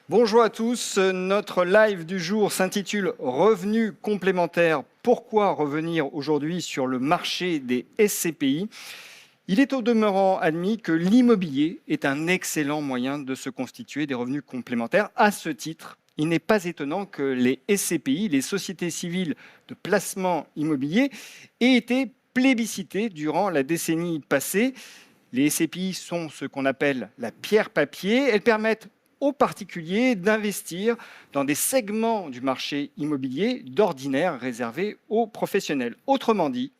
Bonjour à tous, notre live du jour s'intitule Revenus complémentaires. Pourquoi revenir aujourd'hui sur le marché des SCPI? Il est au demeurant admis que l'immobilier est un excellent moyen de se constituer des revenus complémentaires. À ce titre, il n'est pas étonnant que les SCPI, les sociétés civiles de placement immobilier, aient été plébiscitées durant la décennie passée. Les SCPI sont ce qu'on appelle la pierre papier. Elles permettent aux particuliers d'investir dans des segments du marché immobilier d'ordinaire réservés aux professionnels. Autrement dit,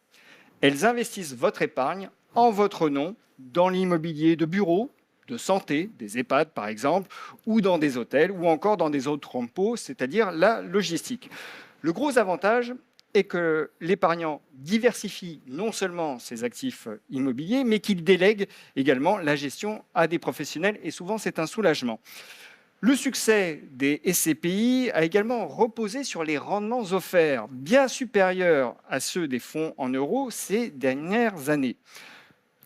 elles investissent votre épargne en votre nom dans l'immobilier de bureau, de santé, des EHPAD par exemple, ou dans des hôtels, ou encore dans des autres entrepôts, c'est-à-dire la logistique. Le gros avantage est que l'épargnant diversifie non seulement ses actifs immobiliers, mais qu'il délègue également la gestion à des professionnels, et souvent c'est un soulagement. Le succès des SCPI a également reposé sur les rendements offerts, bien supérieurs à ceux des fonds en euros ces dernières années.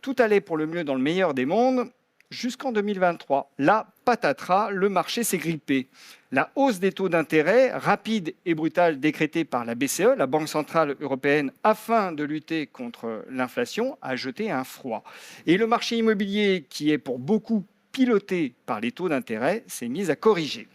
Tout allait pour le mieux dans le meilleur des mondes jusqu'en 2023. Là, patatras, le marché s'est grippé. La hausse des taux d'intérêt, rapide et brutale décrétée par la BCE, la Banque centrale européenne, afin de lutter contre l'inflation, a jeté un froid. Et le marché immobilier, qui est pour beaucoup piloté par les taux d'intérêt, s'est mis à corriger.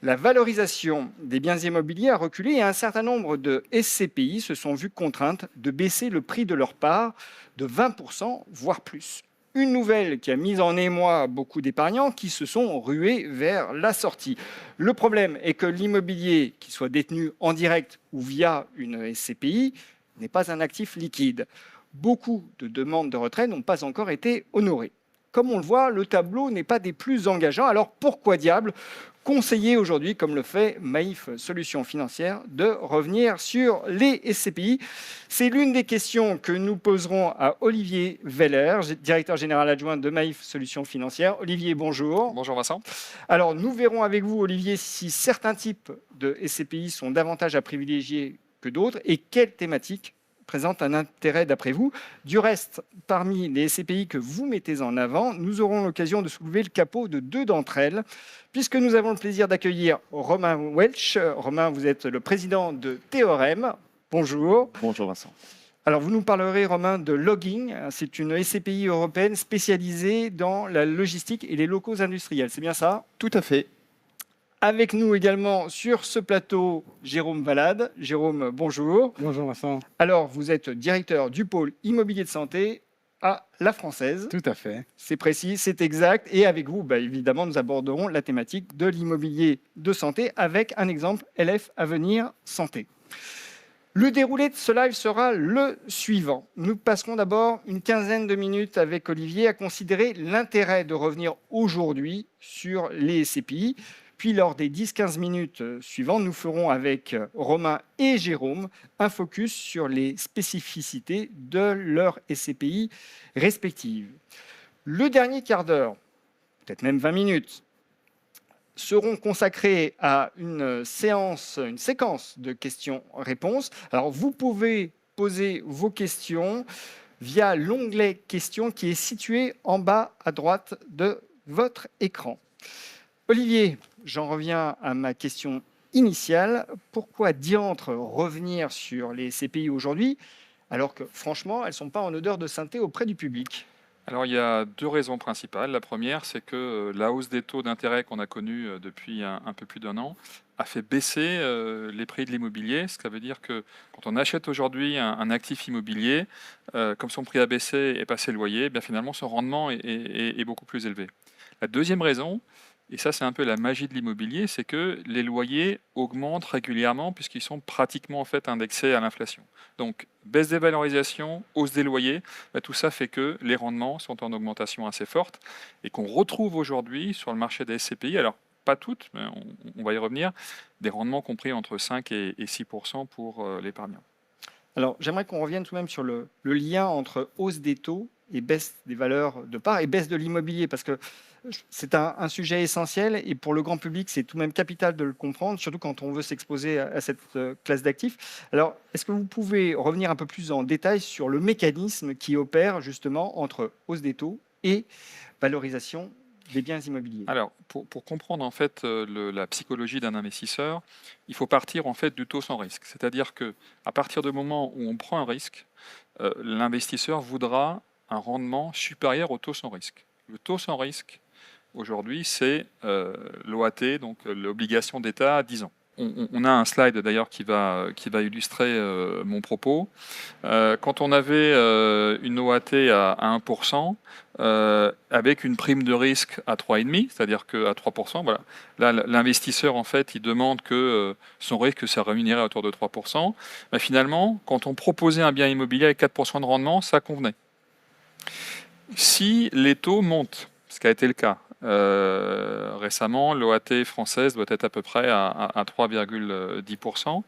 La valorisation des biens immobiliers a reculé et un certain nombre de SCPI se sont vues contraintes de baisser le prix de leur part de 20%, voire plus. Une nouvelle qui a mis en émoi beaucoup d'épargnants qui se sont rués vers la sortie. Le problème est que l'immobilier, qu'il soit détenu en direct ou via une SCPI, n'est pas un actif liquide. Beaucoup de demandes de retrait n'ont pas encore été honorées. Comme on le voit, le tableau n'est pas des plus engageants. Alors pourquoi diable conseiller aujourd'hui, comme le fait Maïf Solutions Financières, de revenir sur les SCPI? C'est l'une des questions que nous poserons à Olivier Veller, directeur général adjoint de Maïf Solutions Financières. Olivier, bonjour. Bonjour Vincent. Alors, nous verrons avec vous, Olivier, si certains types de SCPI sont davantage à privilégier que d'autres et quelles thématiques présentent un intérêt d'après vous. Du reste, parmi les SCPI que vous mettez en avant, nous aurons l'occasion de soulever le capot de deux d'entre elles, puisque nous avons le plaisir d'accueillir Romain Welch. Romain, vous êtes le président de Théorème. Bonjour. Bonjour Vincent. Alors, vous nous parlerez, Romain, de Logging. C'est une SCPI européenne spécialisée dans la logistique et les locaux industriels. C'est bien ça? Tout à fait. Avec nous également sur ce plateau, Jérôme Valade. Jérôme, bonjour. Bonjour Vincent. Alors, vous êtes directeur du pôle immobilier de santé à La Française. Tout à fait. C'est précis, c'est exact. Et avec vous, évidemment, nous aborderons la thématique de l'immobilier de santé avec un exemple LF Avenir Santé. Le déroulé de ce live sera le suivant. Nous passerons d'abord une quinzaine de minutes avec Olivier à considérer l'intérêt de revenir aujourd'hui sur les SCPI. Puis, lors des 10-15 minutes suivantes, nous ferons avec Romain et Jérôme un focus sur les spécificités de leurs SCPI respectives. Le dernier quart d'heure, peut-être même 20 minutes, seront consacrés à une séquence de questions-réponses. Alors, vous pouvez poser vos questions via l'onglet questions qui est situé en bas à droite de votre écran. Olivier, j'en reviens à ma question initiale. Pourquoi diantre revenir sur les SCPI aujourd'hui, alors que franchement, elles ne sont pas en odeur de sainteté auprès du public? Alors il y a deux raisons principales. La première, c'est que la hausse des taux d'intérêt qu'on a connue depuis un peu plus d'un an a fait baisser les prix de l'immobilier. Ce qui veut dire que quand on achète aujourd'hui un actif immobilier, comme son prix a baissé et passé le loyer, bien finalement son rendement est beaucoup plus élevé. La deuxième raison, et ça c'est un peu la magie de l'immobilier, c'est que les loyers augmentent régulièrement puisqu'ils sont pratiquement en fait indexés à l'inflation. Donc baisse des valorisations, hausse des loyers, tout ça fait que les rendements sont en augmentation assez forte et qu'on retrouve aujourd'hui sur le marché des SCPI, alors pas toutes, mais on va y revenir, des rendements compris entre 5 et 6% pour l'épargnant. Alors, j'aimerais qu'on revienne tout de même sur le lien entre hausse des taux et baisse des valeurs de part et baisse de l'immobilier, parce que c'est un sujet essentiel et pour le grand public, c'est tout de même capital de le comprendre, surtout quand on veut s'exposer à cette classe d'actifs. Alors, est-ce que vous pouvez revenir un peu plus en détail sur le mécanisme qui opère justement entre hausse des taux et valorisation des biens immobiliers. Alors, pour comprendre en fait la psychologie d'un investisseur, il faut partir en fait du taux sans risque. C'est-à-dire que à partir du moment où on prend un risque, l'investisseur voudra un rendement supérieur au taux sans risque. Le taux sans risque, aujourd'hui, c'est l'OAT, donc l'obligation d'État à 10 ans. On a un slide d'ailleurs qui va illustrer mon propos. Quand on avait une OAT à 1%, avec une prime de risque à 3,5, c'est-à-dire qu'à 3%, voilà. Là, l'investisseur, en fait, il demande que son risque soit rémunéré autour de 3%. Mais finalement, quand on proposait un bien immobilier avec 4% de rendement, ça convenait. Si les taux montent, ce qui a été le cas récemment, l'OAT française doit être à peu près à 3,10%.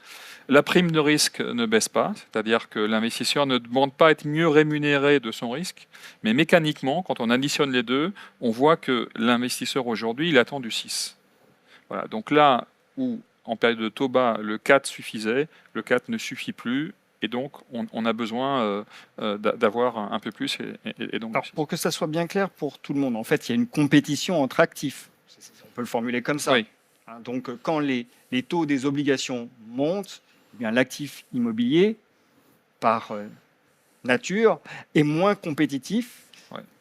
La prime de risque ne baisse pas, c'est-à-dire que l'investisseur ne demande pas à être mieux rémunéré de son risque, mais mécaniquement, quand on additionne les deux, on voit que l'investisseur aujourd'hui, il attend du 6. Voilà. Donc là où, en période de taux bas, le 4 suffisait, le 4 ne suffit plus, et donc on a besoin d'avoir un peu plus. Et donc, Alors, pour que ça soit bien clair pour tout le monde, en fait, il y a une compétition entre actifs. On peut le formuler comme ça. Oui. Donc, quand les taux des obligations montent, eh bien, l'actif immobilier, par nature, est moins compétitif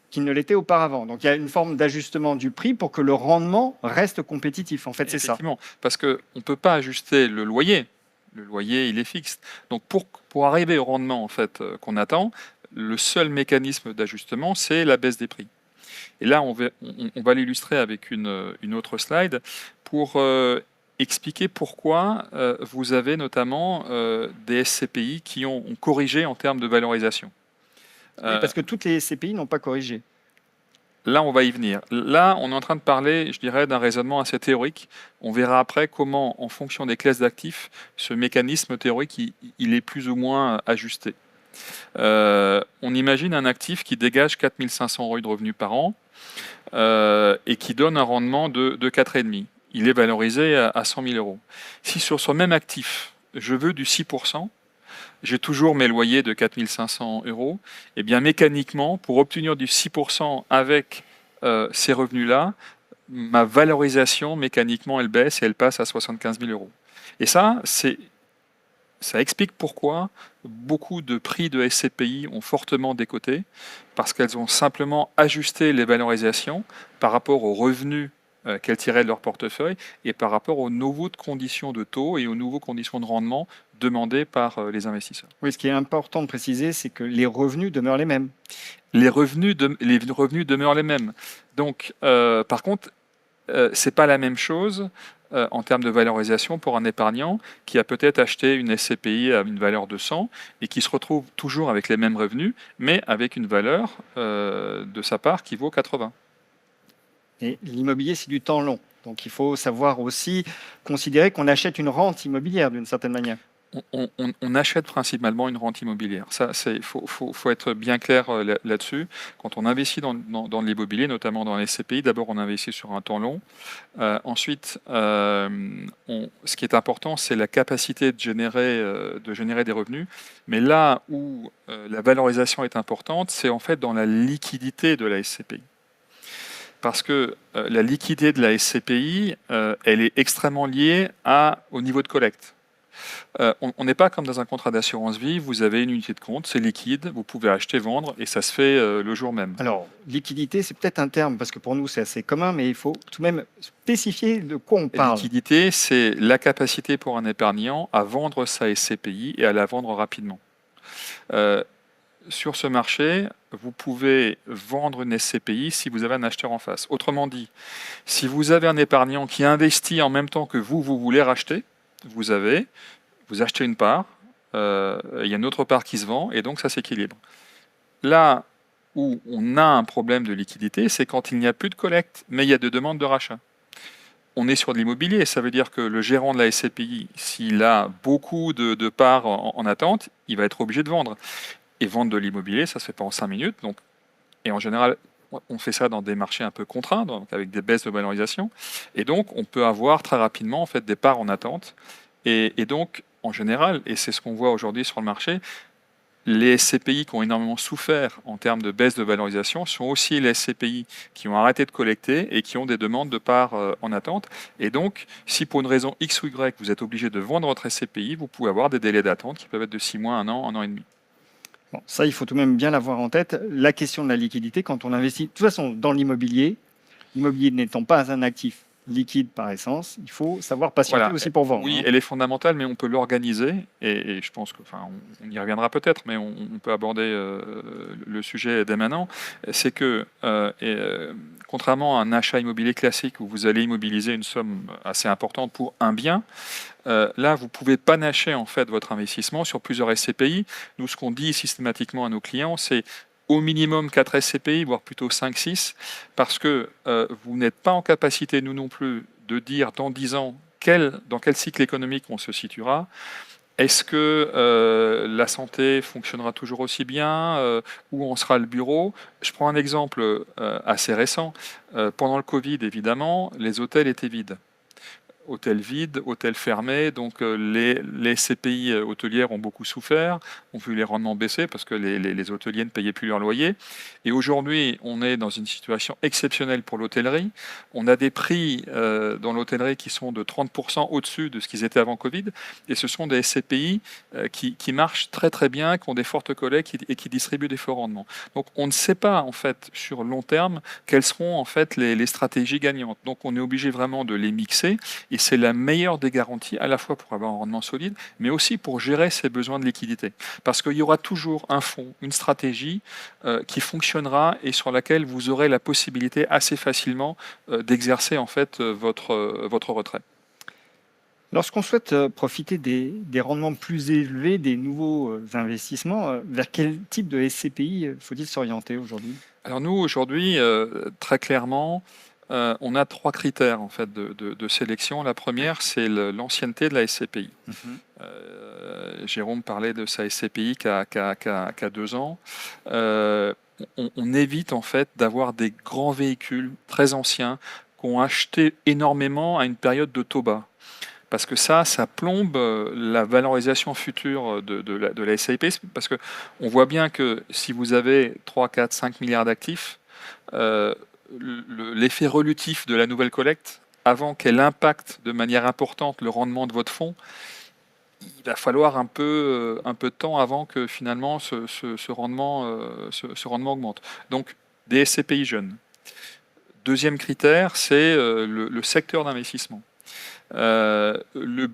qu'il ne l'était auparavant. Donc, il y a une forme d'ajustement du prix pour que le rendement reste compétitif. En fait, c'est ça. Effectivement, parce qu'on ne peut pas ajuster le loyer. Le loyer, il est fixe. Donc, pour arriver au rendement en fait, qu'on attend, le seul mécanisme d'ajustement, c'est la baisse des prix. Et là, on va l'illustrer avec une autre slide pour expliquer pourquoi vous avez notamment des SCPI qui ont corrigé en termes de valorisation. Oui, parce que toutes les SCPI n'ont pas corrigé. Là, on va y venir. Là, on est en train de parler, je dirais, d'un raisonnement assez théorique. On verra après comment, en fonction des classes d'actifs, ce mécanisme théorique, il est plus ou moins ajusté. On imagine un actif qui dégage 4 500 € de revenus par an et qui donne un rendement de 4,5. Il est valorisé à 100 000 €. Si sur ce même actif, je veux du 6%, j'ai toujours mes loyers de 4 500 €, et bien mécaniquement, pour obtenir du 6% avec ces revenus-là, ma valorisation, mécaniquement, elle baisse et elle passe à 75 000 €. Et ça explique pourquoi beaucoup de prix de SCPI ont fortement décoté, parce qu'elles ont simplement ajusté les valorisations par rapport aux revenus qu'elles tiraient de leur portefeuille et par rapport aux nouveaux conditions de taux et aux nouveaux conditions de rendement demandées par les investisseurs. Oui, ce qui est important de préciser, c'est que les revenus demeurent les mêmes. Les revenus demeurent les mêmes. Donc, par contre, c'est pas la même chose en termes de valorisation pour un épargnant qui a peut-être acheté une SCPI à une valeur de 100 et qui se retrouve toujours avec les mêmes revenus, mais avec une valeur de sa part qui vaut 80. Et l'immobilier, c'est du temps long. Donc, il faut savoir aussi considérer qu'on achète une rente immobilière d'une certaine manière. On achète principalement une rente immobilière. Ça, faut être bien clair là-dessus. Quand on investit dans l'immobilier, notamment dans les SCPI, d'abord on investit sur un temps long. Ensuite, ce qui est important, c'est la capacité de générer des revenus. Mais là où la valorisation est importante, c'est en fait dans la liquidité de la SCPI. Parce que la liquidité de la SCPI, elle est extrêmement liée au niveau de collecte. On n'est pas comme dans un contrat d'assurance vie, vous avez une unité de compte, c'est liquide, vous pouvez acheter, vendre, et ça se fait le jour même. Alors, liquidité, c'est peut-être un terme, parce que pour nous, c'est assez commun, mais il faut tout de même spécifier de quoi on parle. Liquidité, c'est la capacité pour un épargnant à vendre sa SCPI et à la vendre rapidement. Sur ce marché, vous pouvez vendre une SCPI si vous avez un acheteur en face. Autrement dit, si vous avez un épargnant qui investit en même temps que vous voulez racheter, vous achetez une part, il y a une autre part qui se vend, et donc ça s'équilibre. Là où on a un problème de liquidité, c'est quand il n'y a plus de collecte, mais il y a des demandes de rachat. On est sur de l'immobilier, ça veut dire que le gérant de la SCPI, s'il a beaucoup de parts en attente, il va être obligé de vendre. Et vendre de l'immobilier, ça ne se fait pas en 5 minutes. Et en général, on fait ça dans des marchés un peu contraints, donc avec des baisses de valorisation. Et donc, on peut avoir très rapidement en fait, des parts en attente. Et donc, en général, et c'est ce qu'on voit aujourd'hui sur le marché, les SCPI qui ont énormément souffert en termes de baisse de valorisation sont aussi les SCPI qui ont arrêté de collecter et qui ont des demandes de parts en attente. Et donc, si pour une raison X ou Y, vous êtes obligé de vendre votre SCPI, vous pouvez avoir des délais d'attente qui peuvent être de 6 mois, 1 an et demi. Bon, ça, il faut tout de même bien l'avoir en tête. La question de la liquidité, quand on investit, de toute façon, dans l'immobilier n'étant pas un actif liquide par essence, il faut savoir patienter Voilà. aussi pour vendre. Oui, hein. elle est fondamentale, mais on peut l'organiser, et je pense on y reviendra peut-être, mais on peut aborder le sujet dès maintenant. C'est que, contrairement à un achat immobilier classique où vous allez immobiliser une somme assez importante pour un bien, là, vous pouvez panacher en fait votre investissement sur plusieurs SCPI. Nous, ce qu'on dit systématiquement à nos clients, c'est au minimum 4 SCPI, voire plutôt 5-6, parce que vous n'êtes pas en capacité, nous non plus, de dire dans 10 ans dans quel cycle économique on se situera. Est-ce que la santé fonctionnera toujours aussi bien? Où en sera le bureau? Je prends un exemple assez récent. Pendant le Covid, évidemment, les hôtels étaient vides. Hôtels vides, hôtels fermés, donc les CPI hôtelières ont beaucoup souffert, ont vu les rendements baisser parce que les hôteliers ne payaient plus leur loyer. Et aujourd'hui, on est dans une situation exceptionnelle pour l'hôtellerie. On a des prix dans l'hôtellerie qui sont de 30% au-dessus de ce qu'ils étaient avant Covid, et ce sont des SCPI qui marchent très très bien, qui ont des fortes collectes et qui distribuent des forts rendements. Donc on ne sait pas en fait sur long terme quelles seront en fait les stratégies gagnantes. Donc on est obligé vraiment de les mixer. Et c'est la meilleure des garanties, à la fois pour avoir un rendement solide, mais aussi pour gérer ses besoins de liquidité. Parce qu'il y aura toujours un fonds, une stratégie qui fonctionnera et sur laquelle vous aurez la possibilité assez facilement d'exercer en fait votre retrait. Lorsqu'on souhaite profiter des rendements plus élevés des nouveaux investissements, vers quel type de SCPI faut-il s'orienter aujourd'hui? Alors nous, aujourd'hui, très clairement, on a 3 critères en fait de sélection. La première, c'est l'ancienneté de la SCPI. Jérôme parlait de sa SCPI qui a 2 ans. On évite en fait d'avoir des grands véhicules très anciens qu'on a acheté énormément à une période de taux bas. Parce que ça plombe la valorisation future de la SCPI, parce qu'on voit bien que si vous avez 3, 4, 5 milliards d'actifs, l'effet relutif de la nouvelle collecte, avant qu'elle impacte de manière importante le rendement de votre fonds, il va falloir un peu de temps avant que finalement ce rendement augmente. Donc des SCPI jeunes. Deuxième critère, c'est le secteur d'investissement. Une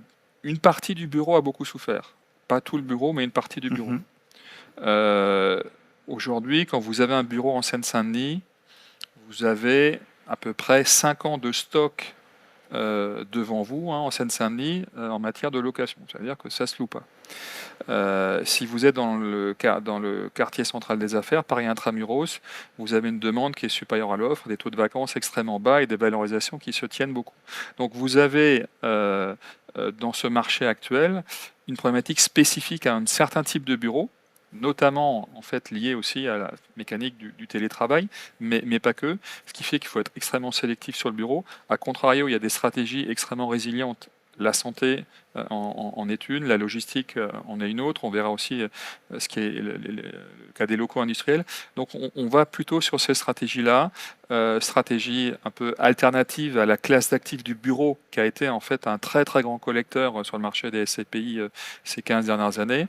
partie du bureau a beaucoup souffert. Pas tout le bureau, mais une partie du bureau. Aujourd'hui, quand vous avez un bureau en Seine-Saint-Denis, vous avez à peu près 5 ans de stock devant vous en Seine-Saint-Denis en matière de location. C'est-à-dire que ça ne se loue pas. Si vous êtes dans le quartier central des affaires, Paris Intramuros, vous avez une demande qui est supérieure à l'offre, des taux de vacances extrêmement bas et des valorisations qui se tiennent beaucoup. Donc vous avez dans ce marché actuel une problématique spécifique à un certain type de bureau, notamment en fait lié aussi à la mécanique du télétravail, mais pas que, ce qui fait qu'il faut être extrêmement sélectif sur le bureau. À contrario, il y a des stratégies extrêmement résilientes. La santé en est une, la logistique en est une autre. On verra aussi ce qui est le cas des locaux industriels. Donc on va plutôt sur ces stratégies-là, stratégie un peu alternative à la classe d'actifs du bureau, qui a été en fait un très très grand collecteur sur le marché des SCPI ces 15 dernières années.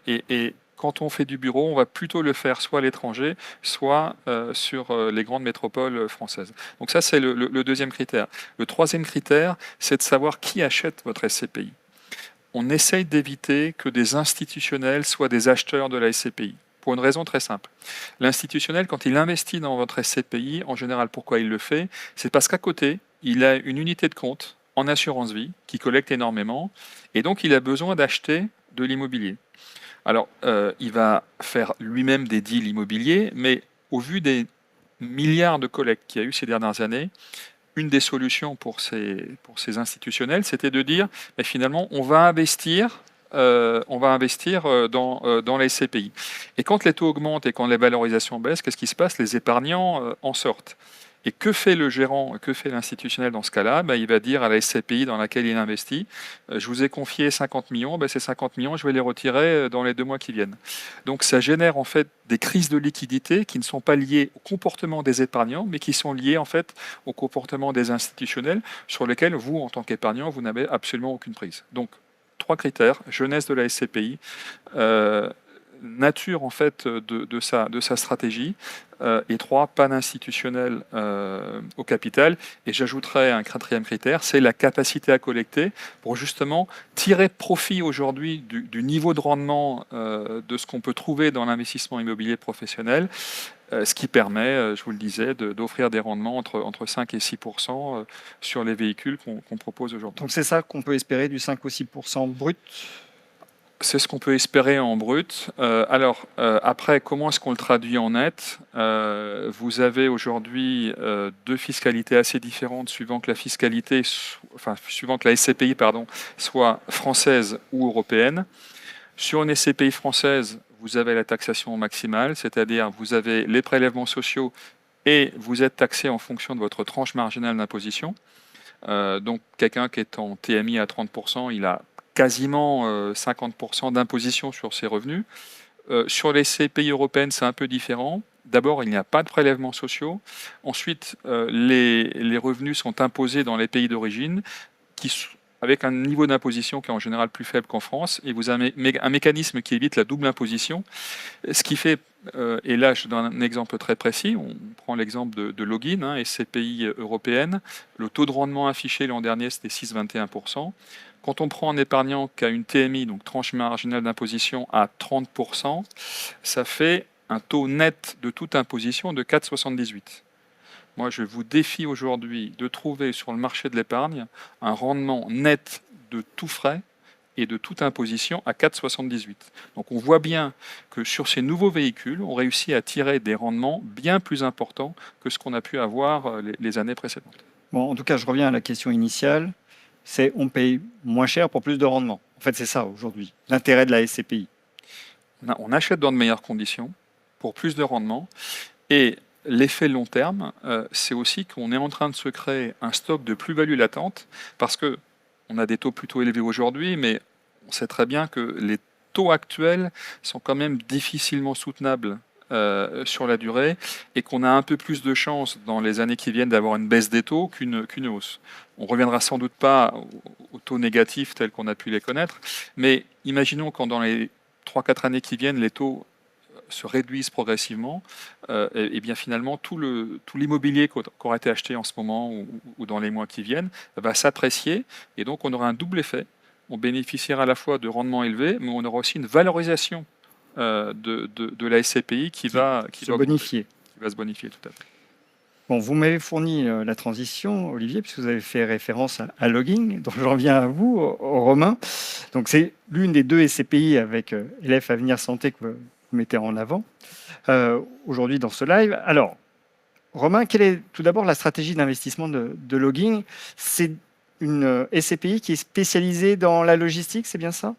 Et quand on fait du bureau, on va plutôt le faire soit à l'étranger, soit sur les grandes métropoles françaises. Donc ça, c'est le deuxième critère. Le troisième critère, c'est de savoir qui achète votre SCPI. On essaye d'éviter que des institutionnels soient des acheteurs de la SCPI, pour une raison très simple. L'institutionnel, quand il investit dans votre SCPI, en général, pourquoi il le fait? C'est parce qu'à côté, il a une unité de compte en assurance vie qui collecte énormément, et donc il a besoin d'acheter de l'immobilier. Alors, il va faire lui-même des deals immobiliers, mais au vu des milliards de collectes qu'il y a eu ces dernières années, une des solutions pour ces institutionnels, c'était de dire, mais finalement, on va investir dans les SCPI. Et quand les taux augmentent et quand les valorisations baissent, qu'est-ce qui se passe? Les épargnants en sortent. Et que fait le gérant, que fait l'institutionnel dans ce cas-là? Il va dire à la SCPI dans laquelle il investit, je vous ai confié 50 millions, ces 50 millions, je vais les retirer dans les 2 mois qui viennent. Donc ça génère en fait des crises de liquidité qui ne sont pas liées au comportement des épargnants, mais qui sont liées en fait au comportement des institutionnels sur lesquels vous, en tant qu'épargnant, vous n'avez absolument aucune prise. Donc 3 critères: jeunesse de la SCPI, nature en fait de sa stratégie, et 3, pas d'institutionnel au capital. Et j'ajouterais un 4e critère, c'est la capacité à collecter pour justement tirer profit aujourd'hui du niveau de rendement de ce qu'on peut trouver dans l'investissement immobilier professionnel, ce qui permet, je vous le disais, d'offrir des rendements entre 5 et 6% sur les véhicules qu'on propose aujourd'hui. Donc c'est ça qu'on peut espérer, du 5 ou 6% brut? C'est ce qu'on peut espérer en brut. Après, comment est-ce qu'on le traduit en net? Vous avez aujourd'hui 2 fiscalités assez différentes suivant que suivant que la SCPI soit française ou européenne. Sur une SCPI française, vous avez la taxation maximale, c'est-à-dire vous avez les prélèvements sociaux et vous êtes taxé en fonction de votre tranche marginale d'imposition. Donc quelqu'un qui est en TMI à 30%, il a quasiment 50% d'imposition sur ses revenus. Sur les CPI européennes, c'est un peu différent. D'abord, il n'y a pas de prélèvements sociaux. Ensuite, les revenus sont imposés dans les pays d'origine, avec un niveau d'imposition qui est en général plus faible qu'en France, et vous avez un mécanisme qui évite la double imposition. Ce qui fait, et là je donne un exemple très précis, on prend l'exemple de Login, SCPI européenne, le taux de rendement affiché l'an dernier c'était 6,21%. Quand on prend un épargnant qui a une TMI, donc tranche marginale d'imposition, à 30%, ça fait un taux net de toute imposition de 4,78. Moi, je vous défie aujourd'hui de trouver sur le marché de l'épargne un rendement net de tout frais et de toute imposition à 4,78. Donc on voit bien que sur ces nouveaux véhicules, on réussit à tirer des rendements bien plus importants que ce qu'on a pu avoir les années précédentes. Bon, en tout cas, je reviens à la question initiale. C'est on paye moins cher pour plus de rendement. En fait, c'est ça aujourd'hui, l'intérêt de la SCPI. On achète dans de meilleures conditions pour plus de rendement. Et l'effet long terme, c'est aussi qu'on est en train de se créer un stock de plus-value latente, parce que on a des taux plutôt élevés aujourd'hui, mais on sait très bien que les taux actuels sont quand même difficilement soutenables sur la durée, et qu'on a un peu plus de chances dans les années qui viennent d'avoir une baisse des taux qu'une hausse. On reviendra sans doute pas aux taux négatifs tels qu'on a pu les connaître, mais imaginons quand dans les 3-4 années qui viennent, les taux se réduisent progressivement, et bien finalement tout l'immobilier qui aura été acheté en ce moment ou dans les mois qui viennent va s'apprécier, et donc on aura un double effet. On bénéficiera à la fois de rendements élevés, mais on aura aussi une valorisation de la SCPI qui va se bonifier, tout à fait. Bon, vous m'avez fourni la transition, Olivier, puisque vous avez fait référence à Login, donc j'en viens à vous, Romain. Donc c'est l'une des 2 SCPI avec LF Avenir Santé que vous mettez en avant aujourd'hui dans ce live. Alors, Romain, quelle est tout d'abord la stratégie d'investissement de Login? C'est une SCPI qui est spécialisée dans la logistique, c'est bien ça?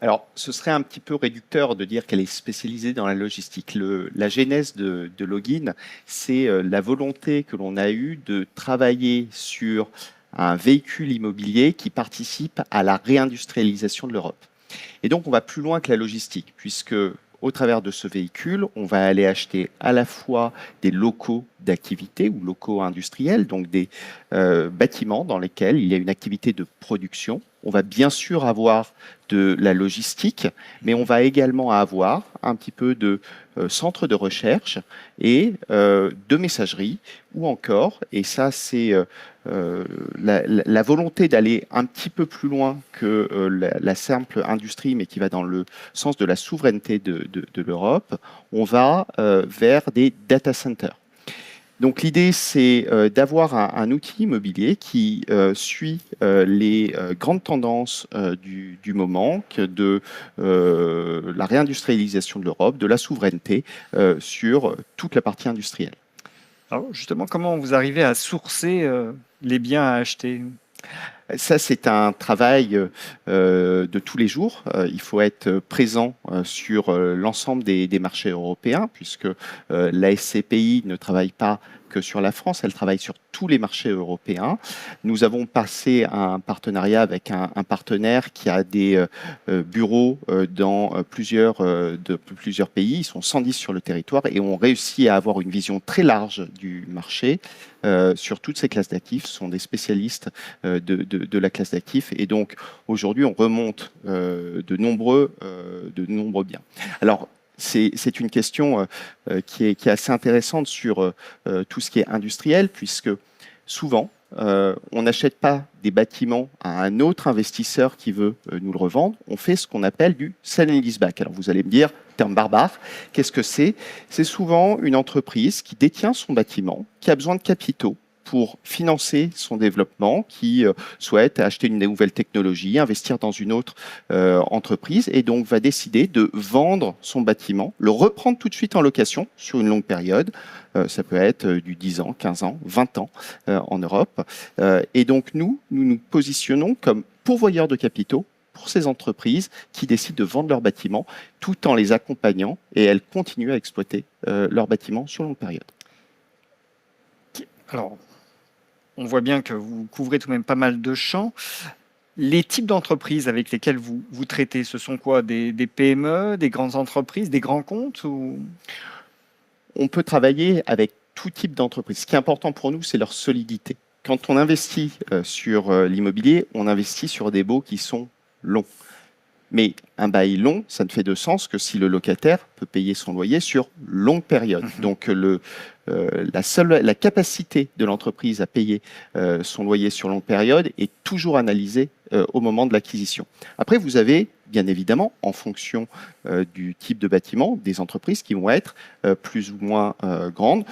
Alors, ce serait un petit peu réducteur de dire qu'elle est spécialisée dans la logistique. La genèse de Login, c'est la volonté que l'on a eue de travailler sur un véhicule immobilier qui participe à la réindustrialisation de l'Europe. Et donc, on va plus loin que la logistique, puisque au travers de ce véhicule, on va aller acheter à la fois des locaux d'activité ou locaux industriels, donc des bâtiments dans lesquels il y a une activité de production. On va bien sûr avoir de la logistique, mais on va également avoir un petit peu de centre de recherche et de messagerie, ou encore, et ça c'est la volonté d'aller un petit peu plus loin que la simple industrie, mais qui va dans le sens de la souveraineté de l'Europe, on va vers des data centers. Donc l'idée, c'est d'avoir un outil immobilier qui suit les grandes tendances du moment, de la réindustrialisation de l'Europe, de la souveraineté sur toute la partie industrielle. Alors justement, comment vous arrivez à sourcer les biens à acheter? Ça, c'est un travail de tous les jours. Il faut être présent sur l'ensemble des marchés européens, puisque la SCPI ne travaille pas que sur la France, elle travaille sur tous les marchés européens. Nous avons passé un partenariat avec un partenaire qui a des bureaux dans plusieurs pays. Ils sont 110 sur le territoire et ont réussi à avoir une vision très large du marché sur toutes ces classes d'actifs. Ce sont des spécialistes de la classe d'actifs. Et donc, aujourd'hui, on remonte de nombreux biens. Alors, c'est une question qui est assez intéressante sur tout ce qui est industriel, puisque souvent, on n'achète pas des bâtiments à un autre investisseur qui veut nous le revendre. On fait ce qu'on appelle du sell and leaseback. Alors vous allez me dire, terme barbare, qu'est-ce que c'est? C'est souvent une entreprise qui détient son bâtiment, qui a besoin de capitaux pour financer son développement, qui souhaite acheter une nouvelle technologie, investir dans une autre entreprise, et donc va décider de vendre son bâtiment, le reprendre tout de suite en location sur une longue période. Ça peut être du 10 ans, 15 ans, 20 ans en Europe. Et donc nous nous positionnons comme pourvoyeurs de capitaux pour ces entreprises qui décident de vendre leurs bâtiments tout en les accompagnant, et elles continuent à exploiter leurs bâtiments sur longue période. Alors, on voit bien que vous couvrez tout de même pas mal de champs. Les types d'entreprises avec lesquelles vous traitez, ce sont quoi? Des PME, des grandes entreprises, des grands comptes ou... On peut travailler avec tout type d'entreprise. Ce qui est important pour nous, c'est leur solidité. Quand on investit sur l'immobilier, on investit sur des baux qui sont longs. Mais un bail long, ça ne fait de sens que si le locataire peut payer son loyer sur longue période. Donc la capacité de l'entreprise à payer son loyer sur longue période est toujours analysée au moment de l'acquisition. Après, vous avez bien évidemment, en fonction du type de bâtiment, des entreprises qui vont être plus ou moins grandes.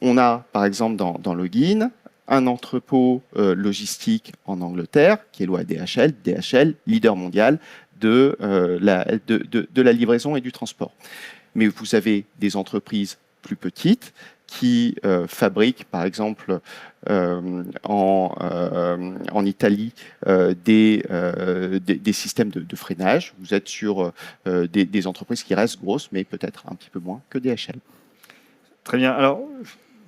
On a par exemple dans Login un entrepôt logistique en Angleterre qui est loué à DHL. DHL, leader mondial de la livraison et du transport. Mais vous avez des entreprises plus petites qui fabriquent, par exemple, en Italie, des systèmes de freinage. Vous êtes sur des entreprises qui restent grosses, mais peut-être un petit peu moins que DHL. Très bien. Alors,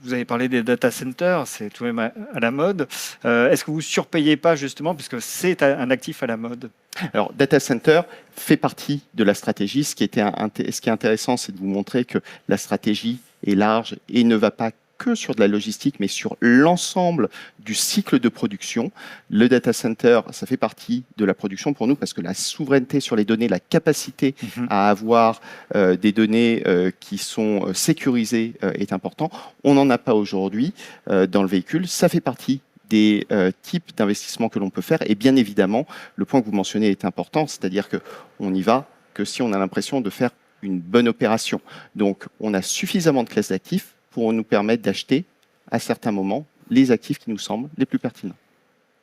vous avez parlé des data centers, c'est tout de même à la mode. Est-ce que vous ne surpayez pas, justement, puisque c'est un actif à la mode? Alors, data center fait partie de la stratégie. Ce qui est intéressant, c'est de vous montrer que la stratégie est large et ne va pas que sur de la logistique, mais sur l'ensemble du cycle de production. Le data center, ça fait partie de la production pour nous parce que la souveraineté sur les données, la capacité à avoir des données qui sont sécurisées est important. On n'en a pas aujourd'hui dans le véhicule. Ça fait partie des types d'investissements que l'on peut faire. Et bien évidemment, le point que vous mentionnez est important, c'est-à-dire qu'on n'y va que si on a l'impression de faire une bonne opération. Donc, on a suffisamment de classes d'actifs pour nous permettre d'acheter, à certains moments, les actifs qui nous semblent les plus pertinents.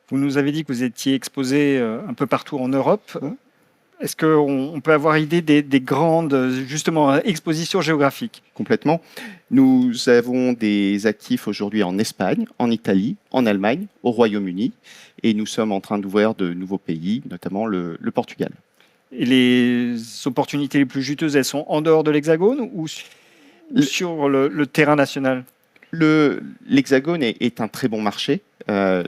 Vous nous avez dit que vous étiez exposé un peu partout en Europe. Est-ce qu'on peut avoir idée des grandes, justement, expositions géographiques? Complètement. Nous avons des actifs aujourd'hui en Espagne, en Italie, en Allemagne, au Royaume-Uni, et nous sommes en train d'ouvrir de nouveaux pays, notamment le Portugal. Et les opportunités les plus juteuses, elles sont en dehors de l'Hexagone ou sur le terrain national? L'Hexagone est un très bon marché. La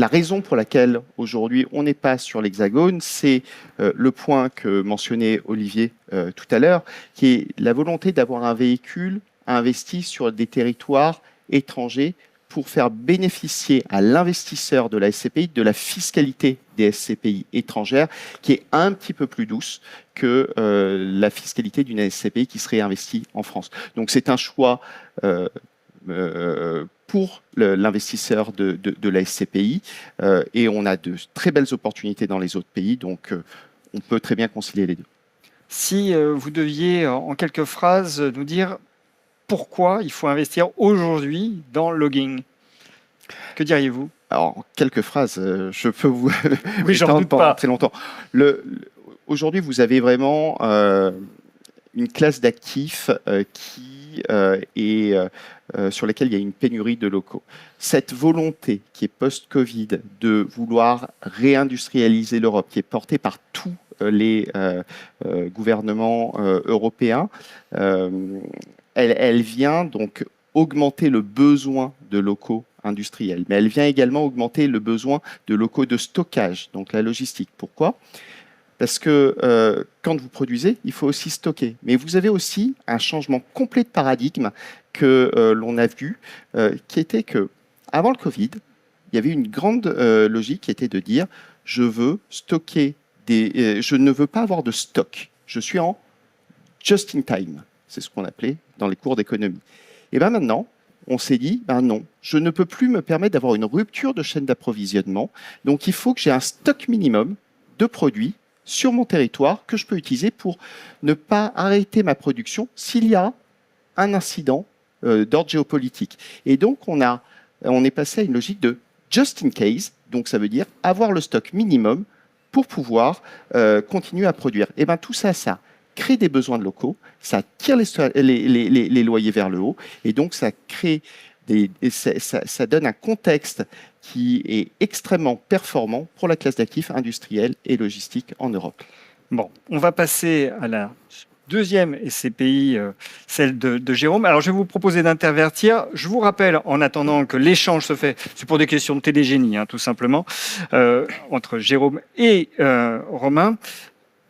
raison pour laquelle aujourd'hui on n'est pas sur l'Hexagone, c'est le point que mentionnait Olivier tout à l'heure, qui est la volonté d'avoir un véhicule investi sur des territoires étrangers pour faire bénéficier à l'investisseur de la SCPI de la fiscalité des SCPI étrangères, qui est un petit peu plus douce que la fiscalité d'une SCPI qui serait investie en France. Donc c'est un choix pour l'investisseur de la SCPI, et on a de très belles opportunités dans les autres pays, donc on peut très bien concilier les deux. Si vous deviez, en quelques phrases, nous dire pourquoi il faut investir aujourd'hui dans le logging, que diriez-vous? Alors, en quelques phrases, je peux vous oui, j'en doute pas. Très longtemps. Aujourd'hui, vous avez vraiment une classe d'actifs qui est sur lesquels il y a une pénurie de locaux. Cette volonté qui est post-Covid de vouloir réindustrialiser l'Europe, qui est portée par tous les gouvernements européens, elle vient donc augmenter le besoin de locaux industriels, mais elle vient également augmenter le besoin de locaux de stockage, donc la logistique. Pourquoi ? Parce que quand vous produisez, il faut aussi stocker. Mais vous avez aussi un changement complet de paradigme que l'on a vu, qui était que avant le Covid, il y avait une grande logique qui était de dire je veux stocker je ne veux pas avoir de stock. Je suis en just in time. C'est ce qu'on appelait dans les cours d'économie. Et bien maintenant, on s'est dit, ben non, je ne peux plus me permettre d'avoir une rupture de chaîne d'approvisionnement. Donc il faut que j'ai un stock minimum de produits sur mon territoire que je peux utiliser pour ne pas arrêter ma production s'il y a un incident d'ordre géopolitique. Et donc on est passé à une logique de just in case, donc ça veut dire avoir le stock minimum pour pouvoir continuer à produire. Et bien tout ça, ça crée des besoins de locaux, ça tire les loyers vers le haut, et donc ça crée ça donne un contexte qui est extrêmement performant pour la classe d'actifs industriels et logistiques en Europe. Bon, on va passer à la deuxième SCPI, celle de Jérôme. Alors, je vais vous proposer d'intervertir. Je vous rappelle, en attendant que l'échange se fait, c'est pour des questions de télégénie, tout simplement, entre Jérôme et Romain,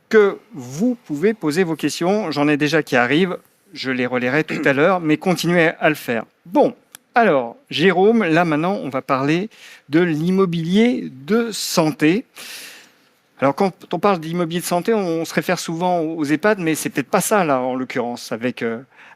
que vous pouvez poser vos questions. J'en ai déjà qui arrivent. Je les relayerai tout à l'heure, mais continuez à le faire. Bon, alors, Jérôme, là maintenant, on va parler de l'immobilier de santé. Alors, quand on parle d'immobilier de santé, on se réfère souvent aux EHPAD, mais c'est peut-être pas ça, là, en l'occurrence, avec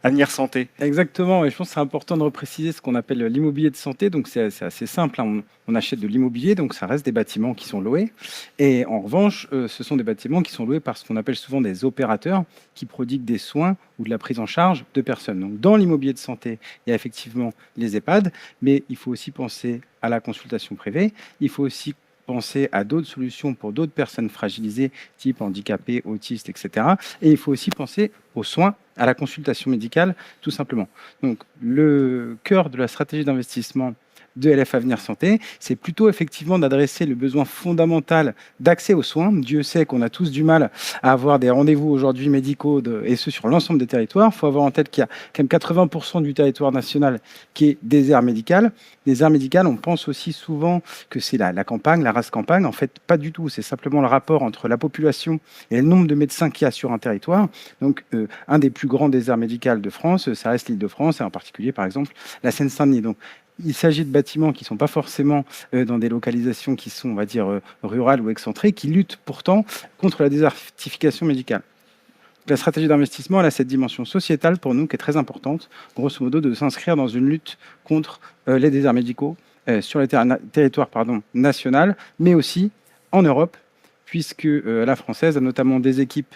Avenir Santé. Exactement, et je pense que c'est important de repréciser ce qu'on appelle l'immobilier de santé. Donc, c'est assez simple, hein. On achète de l'immobilier, donc ça reste des bâtiments qui sont loués. Et en revanche, ce sont des bâtiments qui sont loués par ce qu'on appelle souvent des opérateurs qui prodiguent des soins ou de la prise en charge de personnes. Donc, dans l'immobilier de santé, il y a effectivement les EHPAD, mais il faut aussi penser à la consultation privée. Il faut aussi penser à d'autres solutions pour d'autres personnes fragilisées, type handicapés, autistes, etc. Et il faut aussi penser aux soins, à la consultation médicale, tout simplement. Donc, le cœur de la stratégie d'investissement de LF Avenir Santé, c'est plutôt effectivement d'adresser le besoin fondamental d'accès aux soins. Dieu sait qu'on a tous du mal à avoir des rendez-vous aujourd'hui médicaux, et ce sur l'ensemble des territoires. Il faut avoir en tête qu'il y a quand même 80% du territoire national qui est désert médical. Désert médical, on pense aussi souvent que c'est la campagne, la race campagne. En fait, pas du tout. C'est simplement le rapport entre la population et le nombre de médecins qu'il y a sur un territoire. Donc, un des plus grands déserts médicaux de France, ça reste l'Île-de-France, et en particulier, par exemple, la Seine-Saint-Denis. Donc, il s'agit de bâtiments qui ne sont pas forcément dans des localisations qui sont, on va dire, rurales ou excentrées, qui luttent pourtant contre la désertification médicale. La stratégie d'investissement, elle a cette dimension sociétale pour nous qui est très importante, grosso modo, de s'inscrire dans une lutte contre les déserts médicaux sur le territoire national, mais aussi en Europe, puisque la française a notamment des équipes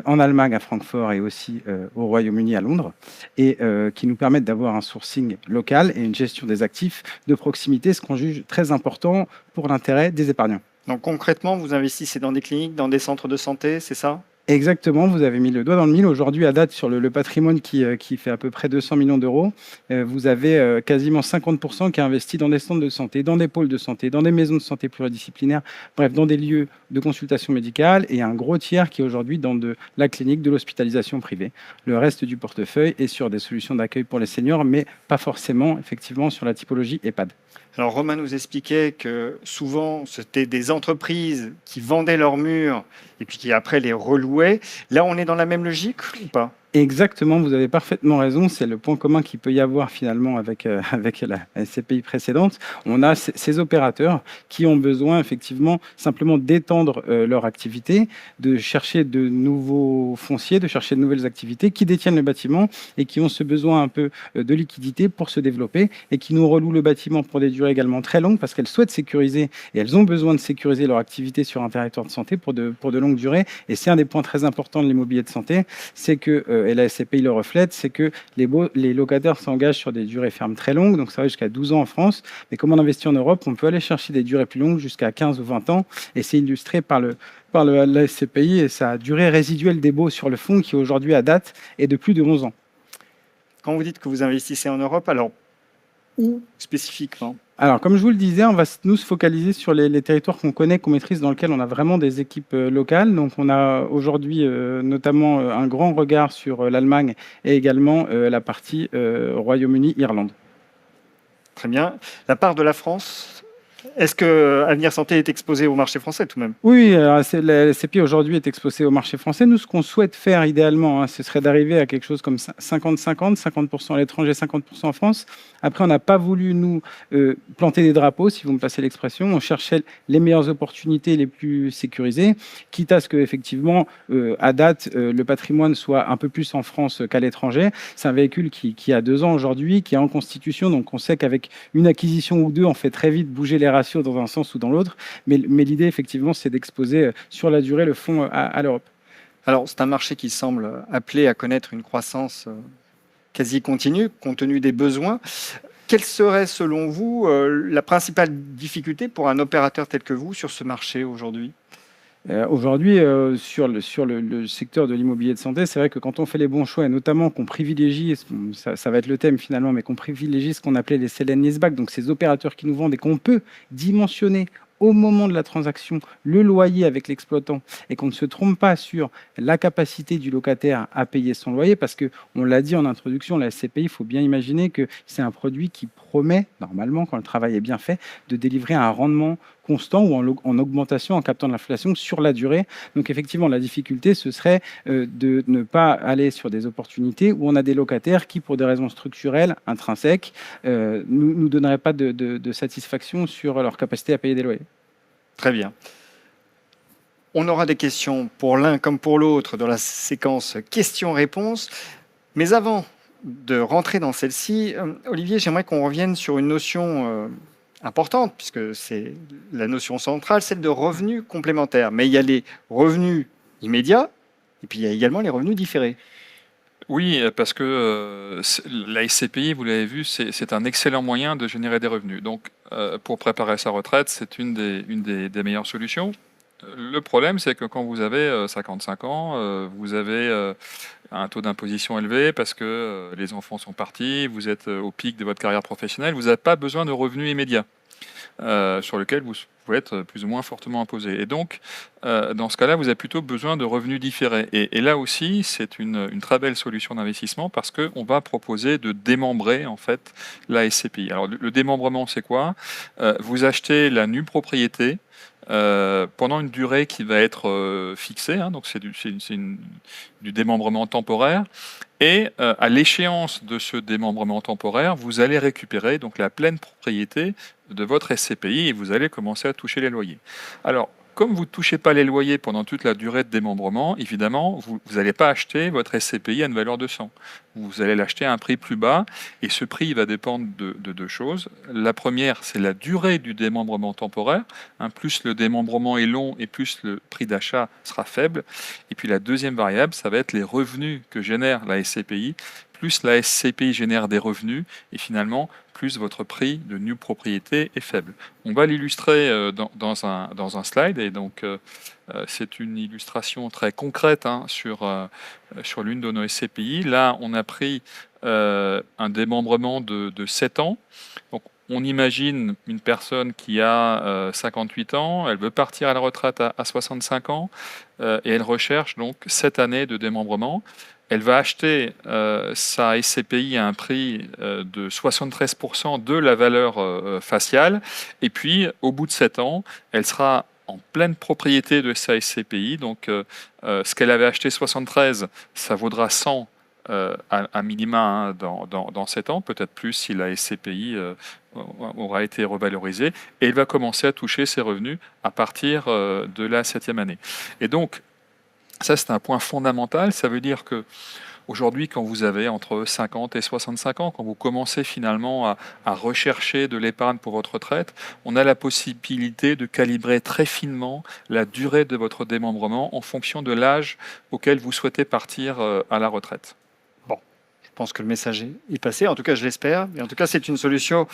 en Allemagne, à Francfort, et aussi au Royaume-Uni, à Londres, et qui nous permettent d'avoir un sourcing local et une gestion des actifs de proximité, ce qu'on juge très important pour l'intérêt des épargnants. Donc concrètement, vous investissez dans des cliniques, dans des centres de santé, c'est ça ? Exactement, vous avez mis le doigt dans le mille. Aujourd'hui, à date, sur le patrimoine qui fait à peu près 200 millions d'euros, vous avez quasiment 50% qui est investi dans des centres de santé, dans des pôles de santé, dans des maisons de santé pluridisciplinaires, bref, dans des lieux de consultation médicale, et un gros tiers qui est aujourd'hui dans de la clinique, de l'hospitalisation privée. Le reste du portefeuille est sur des solutions d'accueil pour les seniors, mais pas forcément, effectivement, sur la typologie EHPAD. Alors Romain nous expliquait que souvent c'était des entreprises qui vendaient leurs murs et puis qui après les relouaient. Là, on est dans la même logique ou pas ? Exactement, vous avez parfaitement raison. C'est le point commun qu'il peut y avoir finalement avec la SCPI précédente. On a ces opérateurs qui ont besoin effectivement simplement d'étendre leur activité, de chercher de nouveaux fonciers, de chercher de nouvelles activités, qui détiennent le bâtiment et qui ont ce besoin un peu de liquidité pour se développer, et qui nous relouent le bâtiment pour des durées également très longues, parce qu'elles souhaitent sécuriser et elles ont besoin de sécuriser leur activité sur un territoire de santé pour de longues durées. Et c'est un des points très importants de l'immobilier de santé, c'est que et la SCPI le reflète, c'est que les locataires s'engagent sur des durées fermes très longues, donc ça va jusqu'à 12 ans en France, mais comme on investit en Europe, on peut aller chercher des durées plus longues jusqu'à 15 ou 20 ans, et c'est illustré par la SCPI et sa durée résiduelle des baux sur le fonds qui aujourd'hui à date est de plus de 11 ans. Quand vous dites que vous investissez en Europe, alors où spécifiquement ? Alors, comme je vous le disais, on va nous se focaliser sur les territoires qu'on connaît, qu'on maîtrise, dans lesquels on a vraiment des équipes locales. Donc, on a aujourd'hui notamment un grand regard sur l'Allemagne et également la partie Royaume-Uni-Irlande. Très bien. La part de la France, est-ce que Avenir Santé est exposé au marché français tout de même? Oui, la SCPI aujourd'hui est exposée au marché français. Nous, ce qu'on souhaite faire idéalement, ce serait d'arriver à quelque chose comme 50-50, 50% à l'étranger, 50% en France. Après, on n'a pas voulu, nous, planter des drapeaux, si vous me passez l'expression. On cherchait les meilleures opportunités, les plus sécurisées, quitte à ce qu'effectivement, à date, le patrimoine soit un peu plus en France qu'à l'étranger. C'est un véhicule qui a 2 ans aujourd'hui, qui est en constitution, donc on sait qu'avec une acquisition ou deux, on fait très vite bouger les ratios dans un sens ou dans l'autre. Mais l'idée, effectivement, c'est d'exposer sur la durée le fonds à l'Europe. Alors, c'est un marché qui semble appelé à connaître une croissance quasi continue, compte tenu des besoins. Quelle serait, selon vous, la principale difficulté pour un opérateur tel que vous sur ce marché aujourd'hui? Aujourd'hui, sur le secteur de l'immobilier de santé, c'est vrai que quand on fait les bons choix, et notamment qu'on privilégie, ça va être le thème finalement, mais qu'on privilégie ce qu'on appelait les sell and leaseback, donc ces opérateurs qui nous vendent et qu'on peut dimensionner au moment de la transaction le loyer avec l'exploitant et qu'on ne se trompe pas sur la capacité du locataire à payer son loyer, parce que on l'a dit en introduction, la SCPI, il faut bien imaginer que c'est un produit qui promet, normalement, quand le travail est bien fait, de délivrer un rendement constant ou en augmentation en captant de l'inflation sur la durée. Donc effectivement, la difficulté, ce serait de ne pas aller sur des opportunités où on a des locataires qui, pour des raisons structurelles, intrinsèques, nous donneraient pas de satisfaction sur leur capacité à payer des loyers. Très bien. On aura des questions pour l'un comme pour l'autre dans la séquence questions-réponses. Mais avant de rentrer dans celle-ci, Olivier, j'aimerais qu'on revienne sur une notion importante, puisque c'est la notion centrale, celle de revenus complémentaires. Mais il y a les revenus immédiats, et puis il y a également les revenus différés. Oui, parce que la SCPI, vous l'avez vu, c'est un excellent moyen de générer des revenus. Donc, pour préparer sa retraite, c'est une des meilleures solutions. Le problème, c'est que quand vous avez 55 ans, vous avez un taux d'imposition élevé parce que les enfants sont partis, vous êtes au pic de votre carrière professionnelle, vous n'avez pas besoin de revenus immédiats sur lesquels vous pouvez être plus ou moins fortement imposé. Et donc, dans ce cas-là, vous avez plutôt besoin de revenus différés. Et là aussi, c'est une très belle solution d'investissement parce qu'on va proposer de démembrer en fait la SCPI. Alors, le démembrement, c'est quoi? Vous achetez la nue propriété pendant une durée qui va être fixée, hein, donc c'est du démembrement temporaire. Et à l'échéance de ce démembrement temporaire, vous allez récupérer donc la pleine propriété de votre SCPI et vous allez commencer à toucher les loyers. Alors, comme vous ne touchez pas les loyers pendant toute la durée de démembrement, évidemment, vous n'allez pas acheter votre SCPI à une valeur de 100. Vous allez l'acheter à un prix plus bas et ce prix va dépendre de deux choses. La première, c'est la durée du démembrement temporaire. Plus le démembrement est long et plus le prix d'achat sera faible. Et puis la deuxième variable, ça va être les revenus que génère la SCPI. Plus la SCPI génère des revenus et finalement, plus votre prix de nue propriété est faible. On va l'illustrer dans un slide et donc c'est une illustration très concrète sur l'une de nos SCPI. Là, on a pris un démembrement de 7 ans. Donc, on imagine une personne qui a 58 ans, elle veut partir à la retraite à 65 ans et elle recherche donc 7 années de démembrement. Elle va acheter sa SCPI à un prix de 73% de la valeur faciale. Et puis, au bout de 7 ans, elle sera en pleine propriété de sa SCPI. Donc, ce qu'elle avait acheté 73, ça vaudra 100 à minima dans 7 ans, peut-être plus si la SCPI aura été revalorisée. Et elle va commencer à toucher ses revenus à partir de la 7e année. Et donc, ça, c'est un point fondamental. Ça veut dire que aujourd'hui, quand vous avez entre 50 et 65 ans, quand vous commencez finalement à rechercher de l'épargne pour votre retraite, on a la possibilité de calibrer très finement la durée de votre démembrement en fonction de l'âge auquel vous souhaitez partir à la retraite. Bon, je pense que le message est passé. En tout cas, je l'espère. Et en tout cas, c'est une solution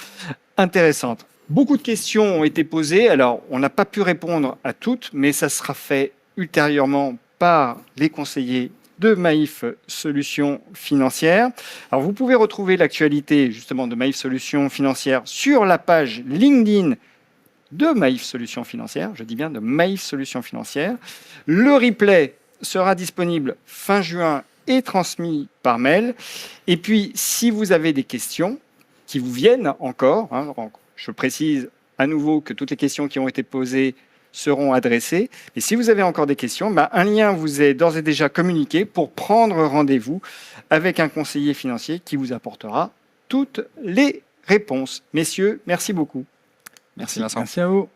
intéressante. Beaucoup de questions ont été posées. Alors, on n'a pas pu répondre à toutes, mais ça sera fait ultérieurement par les conseillers de Maïf Solutions Financières. Alors, vous pouvez retrouver l'actualité justement de Maïf Solutions Financières sur la page LinkedIn de Maïf Solutions Financières. Je dis bien de Maïf Solutions Financières. Le replay sera disponible fin juin et transmis par mail. Et puis, si vous avez des questions qui vous viennent encore, je précise à nouveau que toutes les questions qui ont été posées seront adressées. Et si vous avez encore des questions, un lien vous est d'ores et déjà communiqué pour prendre rendez-vous avec un conseiller financier qui vous apportera toutes les réponses. Messieurs, merci beaucoup. Merci Vincent. Merci à vous.